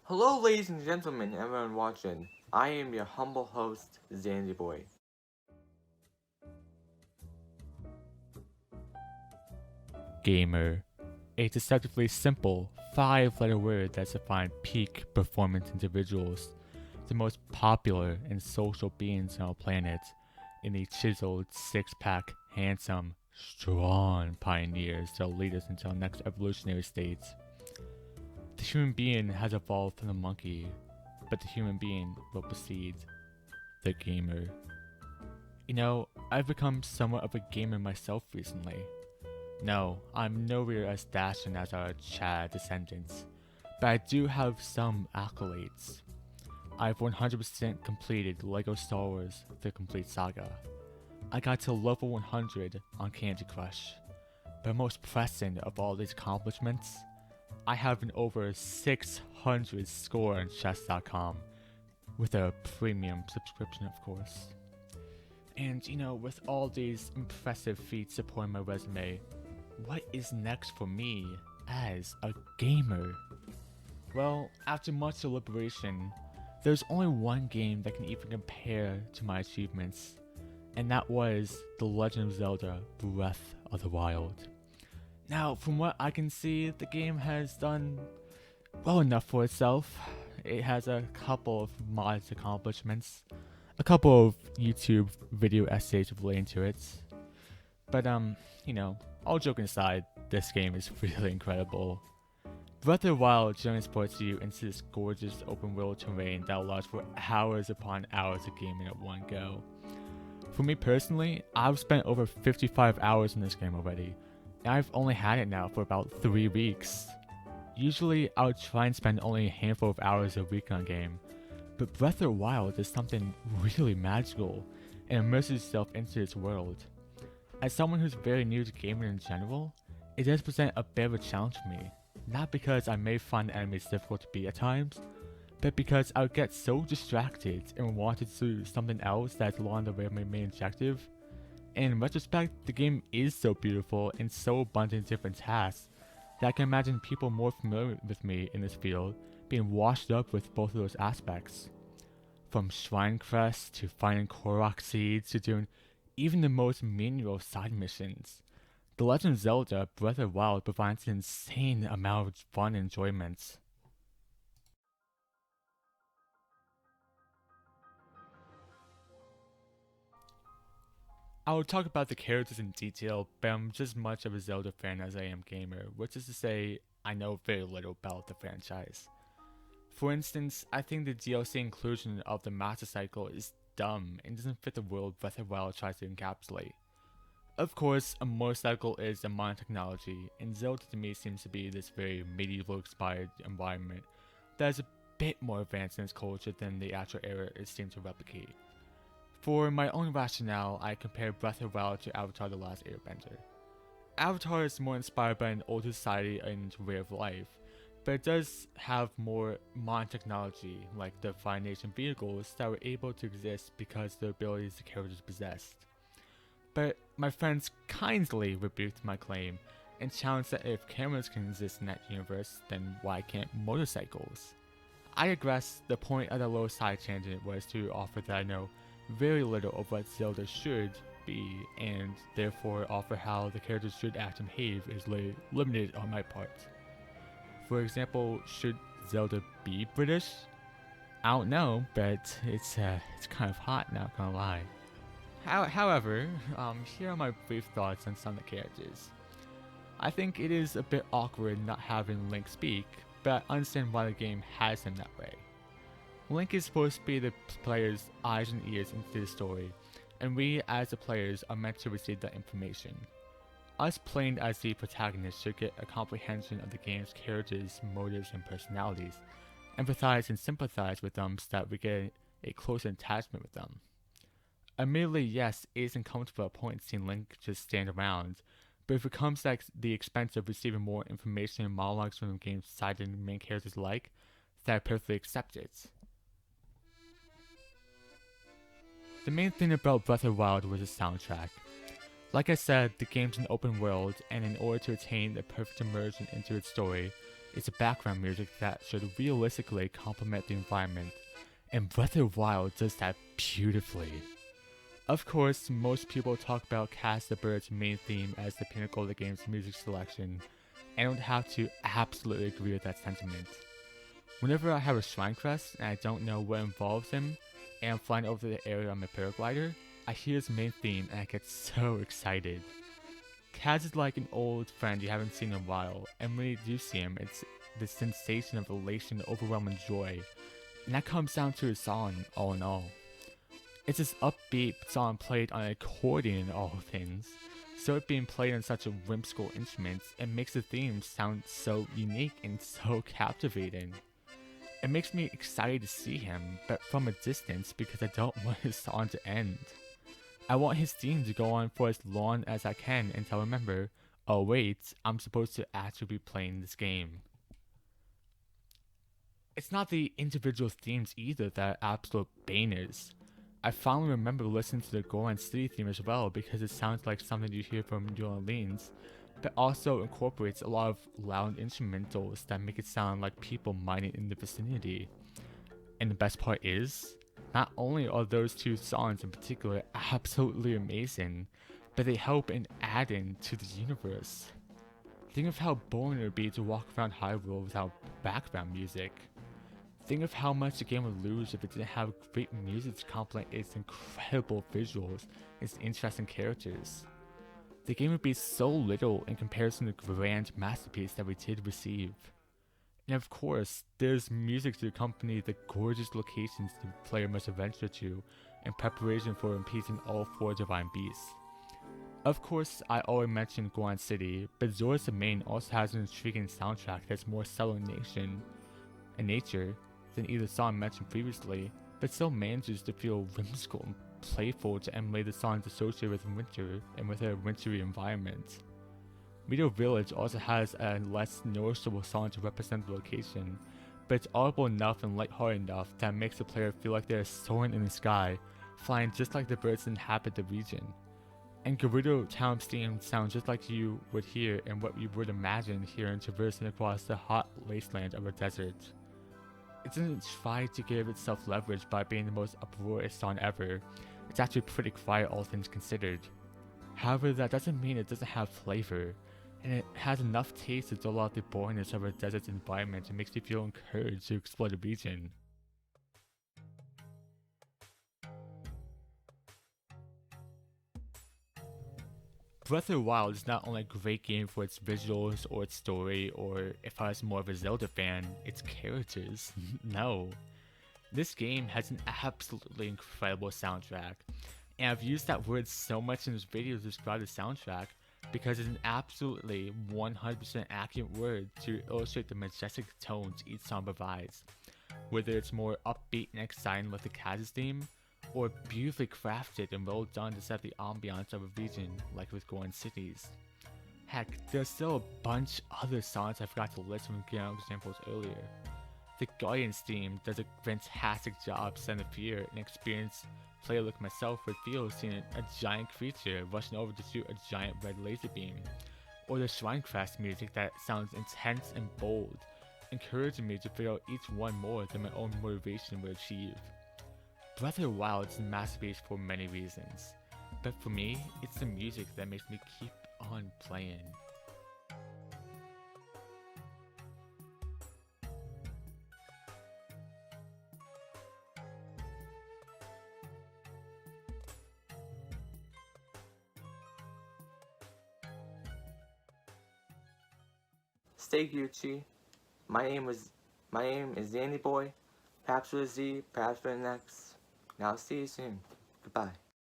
Hello, ladies and gentlemen, everyone watching. I am your humble host, Zandy Boy. Gamer, a deceptively simple 5-letter word that's defined peak performance individuals, the most popular and social beings on our planet, in the chiseled six-pack, handsome, strong pioneers that'll lead us into our next evolutionary state. The human being has evolved from the monkey, but the human being will precede the gamer. I've become somewhat of a gamer myself recently. No, I'm nowhere as dashing as our Chad descendants, but I do have some accolades. I've 100% completed LEGO Star Wars The Complete Saga. I got to level 100 on Candy Crush. But most pressing of all these accomplishments, I have an over 600 score on chess.com, with a premium subscription, of course. And with all these impressive feats supporting my resume, what is next for me as a gamer? Well, after much deliberation, there's only one game that can even compare to my achievements, and that was The Legend of Zelda Breath of the Wild. Now, from what I can see, the game has done well enough for itself. It has a couple of modest accomplishments, a couple of YouTube video essays relating to it. But, all joking aside, this game is really incredible. Breath of the Wild transports you into this gorgeous open world terrain that allows for hours upon hours of gaming at one go. For me personally, I've spent over 55 hours in this game already, and I've only had it now for about 3 weeks. Usually, I would try and spend only a handful of hours a week on a game, but Breath of the Wild is something really magical and immerses yourself into its world. As someone who's very new to gaming in general, it does present a bit of a challenge for me. Not because I may find enemies difficult to beat at times, but because I would get so distracted and wanted to do something else that's along the way of my main objective. And in retrospect, the game is so beautiful and so abundant in different tasks that I can imagine people more familiar with me in this field being washed up with both of those aspects. From shrine quests to finding Korok seeds to doing even the most menial side missions. The Legend of Zelda Breath of the Wild provides an insane amount of fun and enjoyment. I will talk about the characters in detail, but I'm just as much of a Zelda fan as I am gamer, which is to say, I know very little about the franchise. For instance, I think the DLC inclusion of the Master Cycle is dumb and doesn't fit the world Breath of the Wild tries to encapsulate. Of course, a motorcycle is a modern technology, and Zelda to me seems to be this very medieval inspired environment that is a bit more advanced in its culture than the actual era it seems to replicate. For my own rationale, I compare Breath of the Wild to Avatar The Last Airbender. Avatar is more inspired by an older society and way of life, but it does have more modern technology, like the Fire Nation vehicles that were able to exist because of the abilities the characters possessed. But my friends kindly rebuked my claim and challenged that if cameras can exist in that universe, then why can't motorcycles? I digress. The point of the little side tangent was to offer that I know very little of what Zelda should be, and therefore offer how the characters should act and behave is limited on my part. For example, should Zelda be British? I don't know, but it's kind of hot, not gonna lie. However, here are my brief thoughts on some of the characters. I think it is a bit awkward not having Link speak, but I understand why the game has him that way. Link is supposed to be the player's eyes and ears into the story, and we as the players are meant to receive that information. Us playing as the protagonist should get a comprehension of the game's characters' motives and personalities, empathize and sympathize with them so that we get a closer attachment with them. Admittedly, yes, it is uncomfortable at points seeing Link just stand around, but if it comes at the expense of receiving more information and monologues from the game's side and main characters alike, then I perfectly accept it. The main thing about Breath of the Wild was the soundtrack. Like I said, the game's an open world, and in order to attain the perfect immersion into its story, It's a background music that should realistically complement the environment, and Breath of the Wild does that beautifully. Of course, most people talk about Cast the Bird's main theme as the pinnacle of the game's music selection, and I would have to absolutely agree with that sentiment. Whenever I have a shrine quest and I don't know what involves him, and I'm flying over the area on my paraglider, I hear his main theme and I get so excited. Kaz is like an old friend you haven't seen in a while, and when you do see him, it's the sensation of elation, overwhelming joy, and that comes down to his song, all in all. It's this upbeat song played on an accordion, all things, so it being played on such a whimsical instrument, it makes the theme sound so unique and so captivating. It makes me excited to see him, but from a distance because I don't want his song to end. I want his theme to go on for as long as I can until I remember, oh wait, I'm supposed to actually be playing this game. It's not the individual themes either that are absolute bangers. I finally remember listening to the Goron City theme as well because it sounds like something you hear from New Orleans, but also incorporates a lot of loud instrumentals that make it sound like people mining in the vicinity. And the best part is, not only are those two songs in particular absolutely amazing, but they help in adding to the universe. Think of how boring it would be to walk around Hyrule without background music. Think of how much the game would lose if it didn't have great music to complement its incredible visuals and its interesting characters. The game would be so little in comparison to the grand masterpiece that we did receive. And of course, there's music to accompany the gorgeous locations the player must adventure to in preparation for appeasing all four divine beasts. Of course, I already mentioned Goron City, but Zora's Domain also has an intriguing soundtrack that's more subtle in nature than either song mentioned previously, but still manages to feel whimsical and playful to emulate the songs associated with winter and with a wintry environment. Meadow Village also has a less noticeable song to represent the location, but it's audible enough and lighthearted enough that makes the player feel like they're soaring in the sky, flying just like the birds that inhabit the region. And Gerudo Town's theme sounds just like you would hear and what you would imagine hearing traversing across the hot wasteland of a desert. It doesn't try to give itself leverage by being the most uproarious song ever. It's actually pretty quiet, all things considered. However, that doesn't mean it doesn't have flavor, and it has enough taste to dull out the boringness of a desert environment and makes you feel encouraged to explore the region. Breath of the Wild is not only a great game for its visuals or its story, or if I was more of a Zelda fan, its characters. No. This game has an absolutely incredible soundtrack, and I've used that word so much in this video to describe the soundtrack because it's an absolutely 100% accurate word to illustrate the majestic tones each song provides, whether it's more upbeat and exciting with the Kaz's theme, or beautifully crafted and well done to set the ambiance of a region like with Goron Cities. Heck, there's still a bunch other songs I forgot to list from giving out examples earlier. The Guardian's theme does a fantastic job setting the fear and experienced player like myself would feel seeing a giant creature rushing over to shoot a giant red laser beam, or the Shrine Crest music that sounds intense and bold, encouraging me to figure out each one more than my own motivation would achieve. Breath of the Wild is a masterpiece for many reasons, but for me, it's the music that makes me keep on playing. Stay Gucci. My name is Zandy Boy. Perhaps with a Z, perhaps with an X. Now see you soon. Goodbye.